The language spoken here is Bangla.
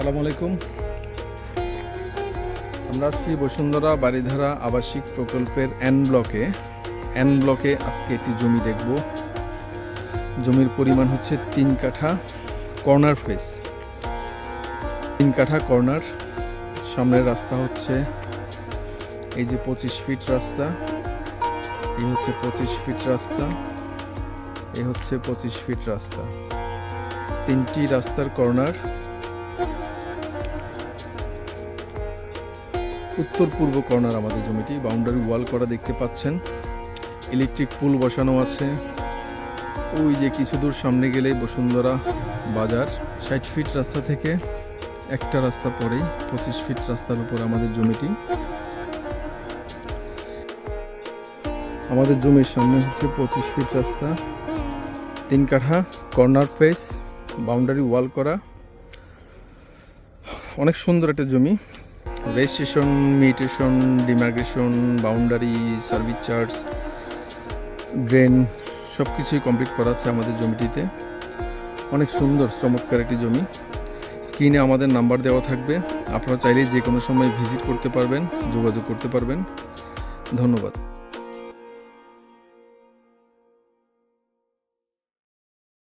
আসসালামু আলাইকুম। আমরা আসছি বসুন্ধরা বাড়িধারা আবাসিক প্রকল্পের এন ব্লকে আজকে একটি জমি দেখব। জমির পরিমাণ হচ্ছে 3 কাঠা, কর্নার ফেস 3 কাঠা কর্নার। সামনের রাস্তা হচ্ছে এই যে 25 ফিট রাস্তা, এই হচ্ছে 25 ফিট রাস্তা, এই হচ্ছে 25 ফিট রাস্তা, 3টি রাস্তার কর্নার। উত্তর পূর্ব কর্নার আমাদের জমিটি, বাউন্ডারি ওয়াল করা দেখতে পাচ্ছেন। ইলেকট্রিক পুল বসানো আছে। ওই যে কিছু দূর সামনে গেলেই বসুন্ধরা বাজার। 60 ফিট রাস্তা থেকে একটা রাস্তা পরেই 25 ফিট রাস্তার উপর আমাদের জমিটি। আমাদের জমির সামনে হচ্ছে 25 ফিট রাস্তা, 3 কাঠা কর্নার ফেস, বাউন্ডারি ওয়াল করা। অনেক সুন্দর একটা জমি। Registration, mutation, demarcation, boundary, service charge, drain সব কিছুই কমপ্লিট করা আছে আমাদের জমিটিতে। অনেক সুন্দর চমৎকার একটি জমি। স্ক্রিনে আমাদের নাম্বার দেওয়া থাকবে, আপনারা চাইলেই যে কোনো সময় ভিজিট করতে পারবেন, যোগাযোগ করতে পারবেন। ধন্যবাদ।